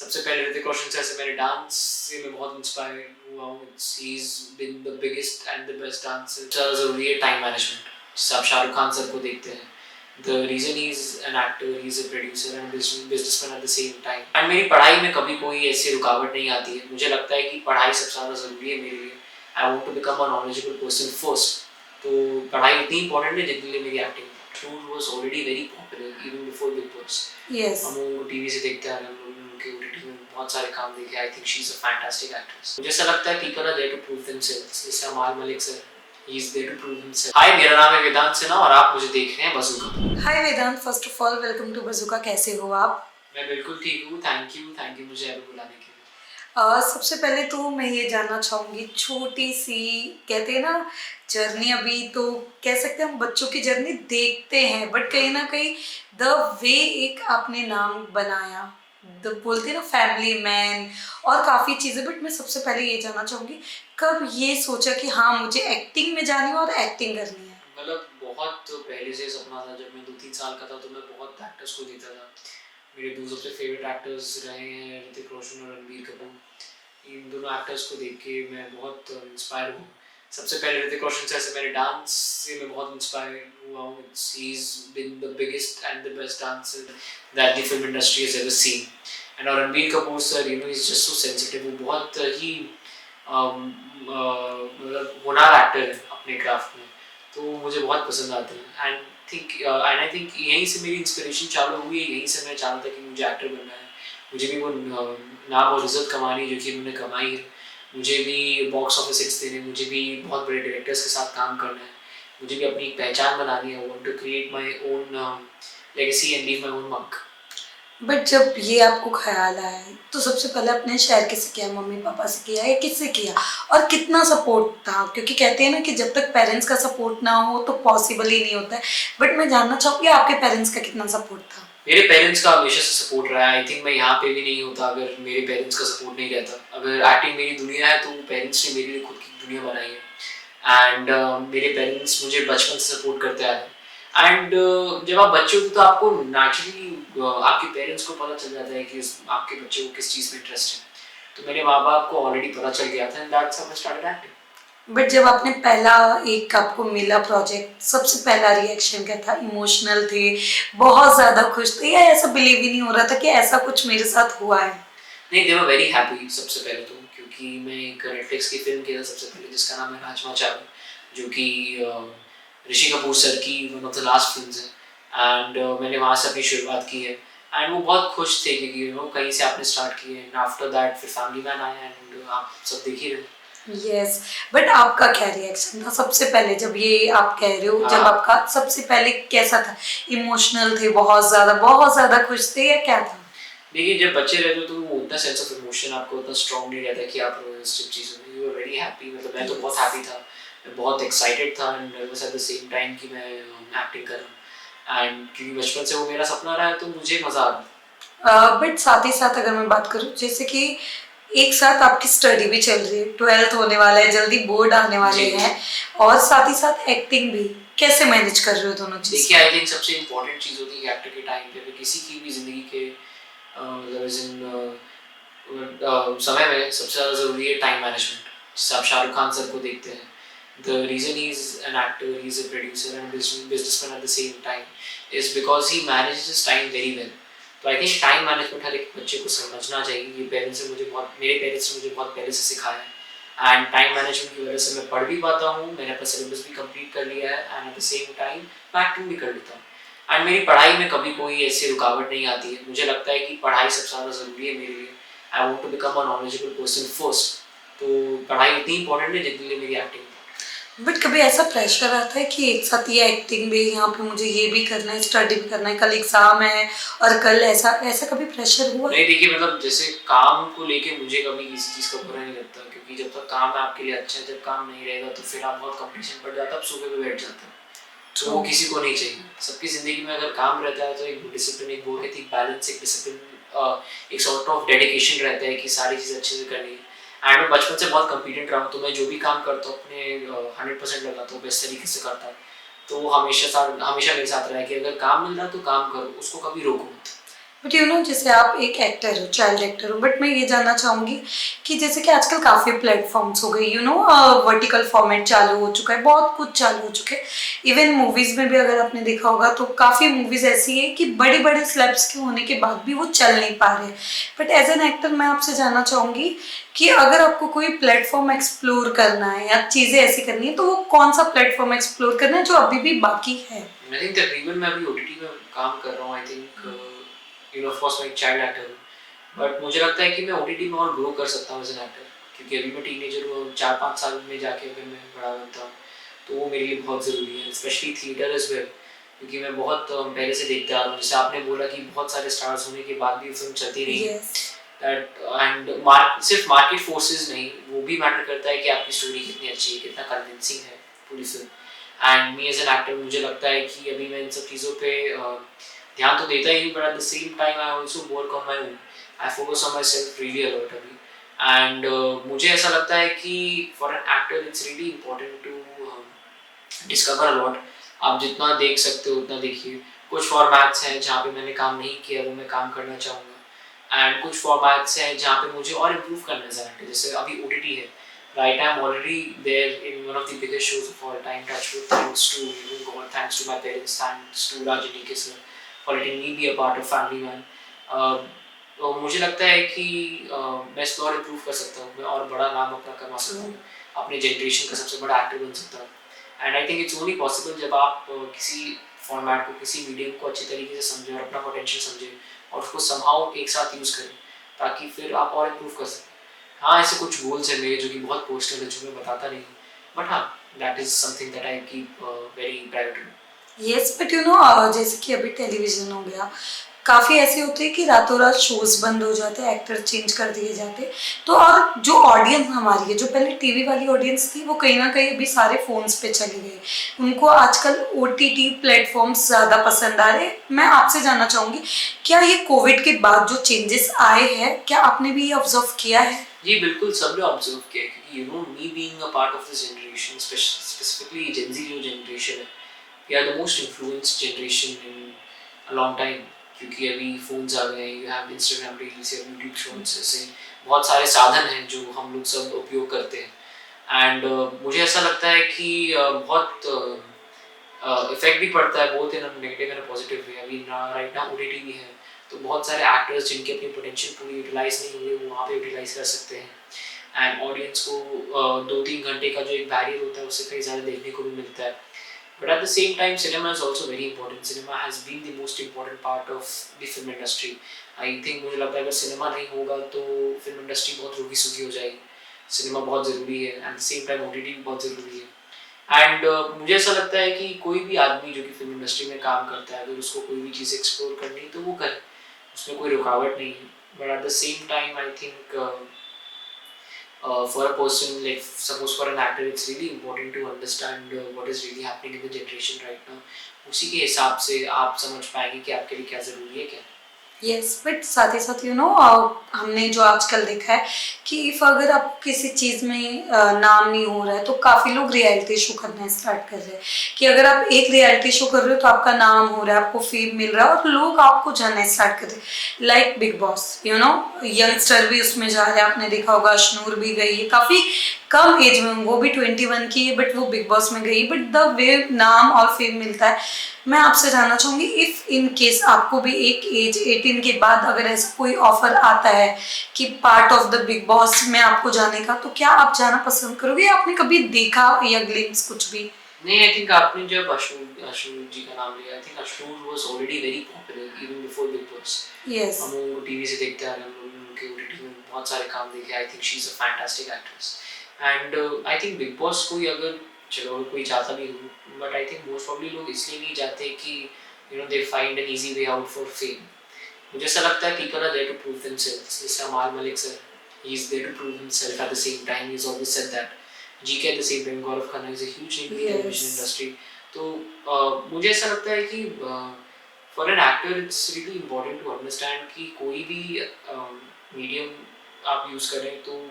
सबसे पहले ऋतिक रोशन सर से मैंने डांस से मैं बहुत इंस्पायर हुआ हूँ। He is been the biggest and the best dancer. ज़्यादा ज़रूरी है टाइम मैनेजमेंट। जैसे आप शाहरुख खान सर को देखते हैं, the reason he is an actor, he is a producer and businessman eight the same time. And मेरी पढ़ाई में कभी कोई ऐसी रुकावट नहीं आती है। मुझे लगता है कि पढ़ाई सबसे ज़्यादा ज़रूरी है मेरे लिए। I want to become a knowledgeable person first. तो पढ़ाई उतनी इंपॉर्टेंट है जितने लिए मेरी acting. Shoot was already very popular even before Bigg Boss. Yes. हम लोग टीवी से देखते आ रहे हैं, हम लोग उनके ओटीटी में बहुत सारे काम देखे। I think she is a fantastic actress. मुझे ऐसा लगता है people are there to prove themselves. जैसे Amaal Malik sir, he is there to prove himself. Hi, मेरा नाम है वेदांत सिन्हा और आप मुझे देख रहे हैं Bazooka. Hi Vedant, first of all welcome to Bazooka. कैसे हो आप? मैं बिल्कुल ठीक हूँ, थैंक यू मुझे यहाँ पे बुलाने के लिए। सबसे पहले तो मैं ये जानना चाहूँगी, छोटी सी कहते हैं ना जर्नी, अभी तो कह सकते हैं हम बच्चों की जर्नी देखते हैं, बट कहीं ना कहीं द वे एक आपने नाम बनाया, बोलते हैं ना फैमिली मैन और काफ़ी चीज़ें, बट मैं सबसे पहले ये जानना चाहूँगी कब ये सोचा कि हाँ मुझे एक्टिंग में जानी है और एक्टिंग करनी है? मतलब बहुत पहले से सपना था। जब मैं 2-3 साल का था तो मैं बहुत एक्टर्स को देखता था। मेरे दो सबसे फेवरेट एक्टर्स रहे हैं ऋतिक रोशन और रणबीर कपूर। इन दोनों एक्टर्स को देख के मैं बहुत इंस्पायर हूँ। सबसे पहले ऋतिक रोशन सर से मैंने डांस से मैं बहुत इंस्पायर हुआ हूँ। He is been the biggest and the best dancer that the film industry has ever seen. And और Ranbir Kapoor sir, you know, is just so sensitive. वो बहुत ही मतलब होनहार एक्टर है अपने क्राफ्ट में, तो मुझे बहुत पसंद आते हैं। एंड आई थिंक यहीं से मेरी इंस्पिरेशन चालू हुई है। यहीं से मैं चाहता था कि मुझे एक्टर बनना है। मुझे भी वो नाम और इज़्ज़त कमानी जो कि उन्होंने कमाई है। मुझे भी बॉक्स ऑफिस हिट्स देने, मुझे भी बहुत बड़े डायरेक्टर्स के साथ काम करना है। मुझे भी अपनी एक पहचान बनानी है। I want to create my own legacy and leave my own mark. But जब ये आपको ख्याल आया तो सबसे पहले अपने शहर किसे किया, मम्मी पापा से किया या किससे किया, और कितना सपोर्ट था? क्योंकि कहते हैं ना कि जब तक पेरेंट्स का सपोर्ट ना हो तो पॉसिबल ही नहीं होता है। बट मैं जानना चाहूँगी आपके पेरेंट्स का कितना सपोर्ट था? मेरे पेरेंट्स का हमेशा से सपोर्ट रहा है। आई थिंक मैं यहाँ पे भी नहीं होता अगर मेरे पेरेंट्स का सपोर्ट नहीं रहता। अगर एक्टिंग मेरी दुनिया है तो पेरेंट्स ने मेरे लिए खुद की दुनिया बनाई है। एंड मेरे पेरेंट्स मुझे बचपन से सपोर्ट करते आ रहे हैं। एंड जब आप बच्चे होते तो आपको नेचुरली आपके पेरेंट्स को पता चल जाता है कि आपके बच्चे को किस चीज़ में इंटरेस्ट है। तो मेरे माँ बाप को ऑलरेडी पता चल गया था and that's how I started acting. But जब आपने पहला एक आपको मिला प्रोजेक्ट, सबसे पहला रिएक्शन क्या था? इमोशनल थे, बहुत ज़्यादा खुश थे, या ऐसा बिलीव ही नहीं हो रहा था कि ऐसा कुछ मेरे साथ हुआ है? नहीं, दे वर वेरी हैप्पी सबसे पहले तो, क्योंकि मैं एक नेटफ्लिक्स की फिल्म किया था सबसे पहले जिसका नाम है राजमा चावल, जो कि ऋषि कपूर सर की one of the last films है। एंड मैंने वहाँ से अपनी शुरुआत की है। एंड वो बहुत खुश थे क्योंकि यू नो कहीं से आपने स्टार्ट किया है। एंड आफ्टर दैट फिर फैमिली मैन आया एंड आप सब देख ही रहे हैं। यस। बट आपका क्या रिएक्शन था सबसे पहले जब ये आप कह रहे हो? जब आपका सबसे पहले कैसा था? इमोशनल थे, बहुत ज्यादा खुश थे, या क्या था? देखिए, जब बच्चे रहते हो तो वो उतना सेंस ऑफ इमोशन आपको उतना स्ट्रॉन्ग नहीं रहता कि आप रो इस सब चीज़ों में। You are very happy. मतलब मैं तो बहुत हैप्पी था, मैं बहुत एक्साइटेड था and nervous eight the same time कि मैं एक्टिंग कर रहा हूँ। एंड क्योंकि बचपन से वो मेरा सपना रहा है तो मुझे मज़ा आ रहा है। बट साथ ही साथ अगर मैं बात करूँ, जैसे कि एक साथ आपकी स्टडी भी चल रही है, 12th होने वाला है, जल्दी बोर्ड आने वाले जी। हैं, और साथ ही साथ एक्टिंग भी, कैसे मैनेज कर रहे हो दोनों चीज़? देखिए, आई थिंक सबसे इम्पोर्टेंट चीज़ होती है एक्टर के टाइम पे किसी की भी ज़िंदगी के समय में सबसे ज़्यादा ज़रूरी है टाइम मैनेजमेंट। जैसे आप शाहरुख खान सर को देखते हैं, the reason he is an actor, he is a producer and businessman eight the same time is because he manages his time very well. तो आई थिंक टाइम मैनेजमेंट हर एक बच्चे को समझना चाहिए। ये पेरेंट्स ने मुझे बहुत, मेरे पेरेंट्स ने मुझे बहुत पहले से सिखाया है। एंड टाइम मैनेजमेंट की वजह से मैं पढ़ भी पाता हूँ, मैंने अपना सिलेबस भी कंप्लीट कर लिया है and eight the same time मैं एक्टिंग भी कर लेता हूँ। एंड मेरी पढ़ाई में कभी कोई ऐसी रुकावट नहीं आती है। मुझे लगता है कि पढ़ाई सबसे ज़्यादा ज़रूरी है मेरे लिए। I want to become a knowledgeable person first. तो पढ़ाई उतनी इंपॉर्टेंट है जितने लिए मेरी एक्टिंग। बट कभी ऐसा प्रेशर आता है कि एक साथ ये एक्टिंग भी, यहाँ पे मुझे ये भी करना है, स्टडी भी करना है, कल एग्जाम है और कल ऐसा ऐसा कभी प्रेशर हुआ? नहीं, देखिए, मतलब जैसे काम को लेके मुझे कभी किसी चीज़ का बुरा नहीं लगता, क्योंकि जब तक काम आपके लिए अच्छा है, जब काम नहीं रहेगा तो फिर आप बहुत कंपटीशन बढ़ जाता है, आप सोफे पे बैठ जाते हैं। तो वो किसी को नहीं चाहिए। सबकी ज़िंदगी में अगर काम रहता है तो एक डिसिप्लिन, एक वो कहती है बैलेंस, एक डिसिप्लिन, एक सॉर्ट ऑफ डेडिकेशन रहता है कि सारी चीज़ अच्छे से करनी है। एंड मैं बचपन से बहुत कॉम्पिटेंट रहा हूँ, तो मैं जो भी काम करता हूँ अपने 100% लगाता हूँ, बेस्ट तरीके से करता हूँ। तो वो हमेशा मेरे साथ रहा है कि अगर काम मिल रहा है तो काम करो, उसको कभी रोको मत। बट यू नो जैसे आप एक एक्टर हो, चाइल्ड एक्टर हो, बट मैं ये जानना चाहूँगी कि जैसे कि आजकल काफ़ी प्लेटफॉर्म्स हो गए, यू नो वर्टिकल फॉर्मेट चालू हो चुका है, बहुत कुछ चालू हो चुके हैं। इवन मूवीज़ में भी अगर आपने देखा होगा तो काफ़ी मूवीज़ ऐसी है कि बड़े बड़े स्लैब्स के होने के बाद भी वो चल नहीं पा रहे। बट एज एन एक्टर मैं आपसे जानना चाहूँगी कि अगर आपको कोई प्लेटफॉर्म एक्सप्लोर करना है या चीज़ें ऐसी करनी है तो वो कौन सा प्लेटफॉर्म एक्सप्लोर करना है जो अभी भी बाकी है? आई थिंक तकरीबन मैं अभी ओटीटी में काम कर रहा हूँ। I think you know of course मैं एक चाइल्ड एक्टर हूँ, बट मुझे लगता है कि मैं ओटीटी में और ग्रो कर सकता हूँ एज एन एक्टर, क्योंकि अभी मैं टीनेजर हूँ। 4-5 साल में जाके अगर मैं बड़ा बनता हूँ तो वो मेरे लिए बहुत ज़रूरी है, स्पेशली थिएटर इज़ वेल, क्योंकि मैं बहुत पहले से देखते आ रहा हूँ। जैसे आपने बोला कि बहुत सारे स्टार्स होने के बाद भी फिल्म चलती नहीं है, यस। दैट एंड सिर्फ मार्केट फोर्सेस नहीं, वो भी मैटर करता है कि आपकी स्टोरी कितनी अच्छी है, कितना कन्विंसिंग है पूरी film. And me as an actor मुझे लगता है कि अभी मैं इन सब चीज़ों पे ध्यान तो देता ही हूँ, but at the same time I also work on my own. I focus on myself really a lot अभी। एंड मुझे ऐसा लगता है कि for an actor it's really important to discover a lot. आप जितना देख सकते हो उतना देखिए। कुछ फॉर्मेट्स हैं जहाँ पे मैंने काम नहीं किया, वो मैं काम करना चाहूँगा। एंड कुछ फॉर्मेट्स हैं जहाँ पे मुझे और इम्प्रूव करना है ज़्यादा, जैसे अभी ओटीटी है, right? I'm already there in one of the biggest shows of all time, Touchwood, thanks to you God, thanks to my parents, thanks to Rajani Kisar for letting me be a part of Family Man. तो मुझे लगता है कि मैं इसको और improve कर सकता हूँ, मैं और बड़ा नाम अपना कमा सकता हूँ, अपने जनरेशन का सबसे बड़ा एक्टर बन सकता हूँ। And I think it's only possible जब आप किसी फॉर्मेट को, किसी मीडियम को अच्छी तरीके से समझें और अपना पोटेंशियल समझें और उसको समहाउ एक साथ यूज़ करें, ताकि फिर आप और इम्प्रूव कर सकें। हाँ, ऐसे कुछ गोल्स हैं मेरे जो कि बहुत पर्सनल है, जो मैं बताता नहीं हूँ, बट हाँ, that is something that I keep very private. Yes but you know जैसे कि अभी टेलीविजन हो गया, काफ़ी ऐसे होते हैं कि रातों रात शोज बंद हो जाते हैं, एक्टर चेंज कर दिए जाते हैं। तो और जो ऑडियंस हमारी है, जो पहले टीवी वाली ऑडियंस थी, वो कहीं ना कहीं अभी सारे फोन्स पे चली गई। उनको आजकल ओटीटी प्लेटफॉर्म्स ज़्यादा पसंद आ रहे हैं। मैं आपसे जानना चाहूँगी, क्या ये कोविड के बाद जो चेंजेस आए हैं, क्या आपने भी ये ऑब्जर्व किया है? जी बिल्कुल, सबने ऑब्जर्व किया है, क्योंकि you know me being a part of this generation, specifically gen Z जो जनरेशन है, we are the most influenced generation in a long time, क्योंकि अभी फ़ोन्स आ गए हैं, यू हैव इंस्टाग्राम रील्स या यूट्यूब शॉर्ट्स, ऐसे बहुत सारे साधन हैं जो हम लोग सब उपयोग करते हैं। एंड मुझे ऐसा लगता है कि बहुत इफेक्ट भी पड़ता है, both in negative and positive way. अभी राइट नाउ ओटीटी भी है, तो बहुत सारे एक्टर्स जिनके अपनी पोटेंशियल पूरी यूटिलाइज नहीं हुए, वो वहाँ पे यूटिलाइज कर सकते हैं। एंड ऑडियंस को 2-3 घंटे का जो एक बैरियर होता है, उससे कहीं ज़्यादा देखने को भी मिलता है। But at the same time cinema is also very important. Cinema has been the most important part of the film industry. I think मुझे लगता है अगर सिनेमा नहीं होगा तो फिल्म इंडस्ट्री बहुत रूखी सूखी हो जाएगी। सिनेमा बहुत ज़रूरी है, एंड सेम टाइम ओटीटी भी बहुत ज़रूरी है। एंड मुझे ऐसा लगता है कि कोई भी आदमी जो कि फिल्म इंडस्ट्री में काम करता है, अगर उसको कोई भी चीज़ एक्सप्लोर करनी है तो वो करे, उसमें कोई रुकावट नहीं है। But at the same time I think for a person, like suppose for an actor, it's really important to understand what is really happening in the generation right now. उसी के हिसाब से आप समझ पाएंगे कि आपके लिए क्या ज़रूरी है, क्या। यस बट साथ ही साथ यू नो हमने जो आजकल देखा है कि इफ अगर आप किसी चीज़ में नाम नहीं हो रहा है तो काफ़ी लोग रियलिटी शो करना स्टार्ट कर रहे हैं कि अगर आप एक रियलिटी शो कर रहे हो तो आपका नाम हो रहा है, आपको फेम मिल रहा है और लोग आपको जानना स्टार्ट कर रहे हैं। Like big boss, you know youngster भी उसमें जा रहे हैं, आपने देखा होगा अशनूर भी गई है काफ़ी कम एज में, वो भी 21 की है बट वो बिग बॉस में गई। बट द वे नाम और फेम मिलता है, मैं आपसे जानना चाहूँगी इफ़ इन केस आपको भी एक एज 18 के बाद अगर ऐसा कोई ऑफर आता है कि part of the big boss में आपको जाने का, तो क्या आप जाना पसंद करोगे या आपने कभी देखा या ग्लिम्स कुछ भी? नहीं, आई थिंक आपने जब अशनूर जी का नाम लिया, I think Ashnoor was already very popular even before Bigg boss. Yes. हम उनको टीवी से देखते आ रहे हैं, हम लोग उनके ओटीटी में बहुत सारे काम देखे। I think she is a fantastic actress. And I think Bigg Boss कोई अगर, चलो अगर कोई जाता भी हो, but I think most probably लोग इसलिए नहीं जाते कि you know they find an easy way out for fame. मुझे ऐसा लगता है people are there to prove themselves. जैसे Amaal Malik sir, he is there to prove himself at the same time, he is always said that. GK at the same time, Gaurav Khanna is a huge name in the television yes. Industry. तो मुझे ऐसा लगता है कि for an actor it's really important to understand कि कोई भी medium आप यूज़ करें तो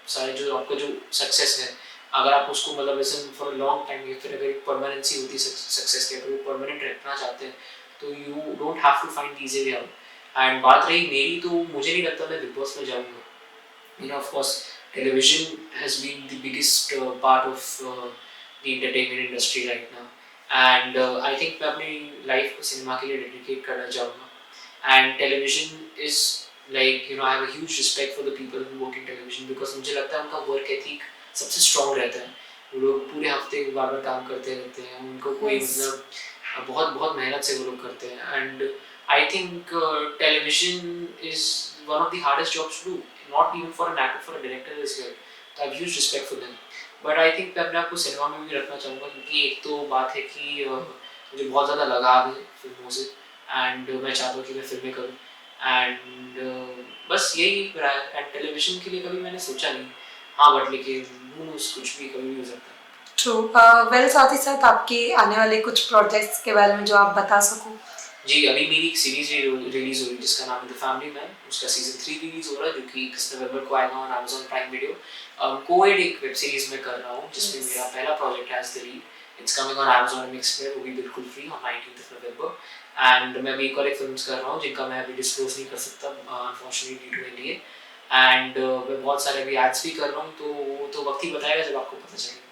सारे जो आपका जो सक्सेस है, अगर आप उसको मतलब ऐसे फॉर लॉन्ग टाइम, या फिर अगर एक परमानेंसी होती है सक्सेस की, अगर वो परमानेंट रखना चाहते हैं तो you don't have to find easy way out. And बात रही मेरी, तो मुझे नहीं लगता मैं बिग बॉस में जाऊँगा. Of course, television has been the biggest part of the entertainment industry right now. And I think मैं अपनी लाइफ को सिनेमा के लिए डेडिकेट करना चाहूँगा. And television is like, I have a huge respect for the people who work in television because मुझे लगता है उनका work ethic सबसे strong रहता है. वो लोग पूरे हफ्ते बार बार काम करते रहते हैं, उनको कोई Yes. मतलब बहुत बहुत मेहनत से वो लोग करते हैं. And I think television is one of the hardest jobs to do, not even for an actor, for a director as well. So I have huge respect for them. But I think मैं अपने आप को cinema में भी रखना चाहूँगा क्योंकि एक तो बात है कि मुझे बहुत ज़्यादा लगाव है फिल्मों से एंड मैं चाहता हूँ कि मैं फिल्में करूँ एंड बस यही रहा है. एंड टेलीविजन के लिए कभी मैंने सोचा नहीं. हाँ बट लेकिन कुछ भी कभी भी हो सकता है. ट्रू. वेल, साथ ही साथ आपके आने वाले कुछ प्रोजेक्ट्स के बारे में जो आप बता सको. जी, अभी मेरी एक सीरीज रिलीज हो रही है जिसका नाम है द फैमिली मैन. उसका सीजन 3 रिलीज हो रहा है जो कि 21 नवंबर को आएगा on Amazon prime video. Covid एक वेब सीरीज में कर रहा हूँ जिसमें Yes. मेरा पहला प्रोजेक्ट है as the lead. It's coming on Amazon MX पे, वो भी बिल्कुल free on 19th November. And मैं अभी एक और एक फिल्म्स कर रहा हूँ जिनका मैं अभी डिस्क्लोज नहीं कर सकता unfortunately due to NDA. And मैं बहुत सारे अभी एड्स भी कर रहा हूँ, तो वो तो वक्त ही बताएगा जब आपको पता चलेगा.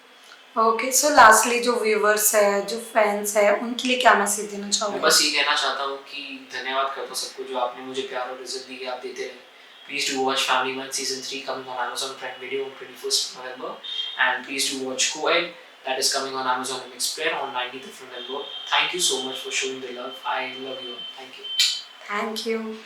ओके, सो लास्टली जो व्यूवर्स है, जो फैंस है, उनके लिए क्या मैसेज देना मैं चाहोगे? बस ये कहना चाहता हूँ कि धन्यवाद करता हूँ सबको जो आपने मुझे प्यार और इज्जत दी, आप देते रहे. Please do watch Family Man season 3 coming on Amazon Prime Video on 21st November, and please do watch Co-Ed that is coming on Amazon MX Player on 19th of November. Thank you so much for showing the love. I love you all. Thank you. Thank you.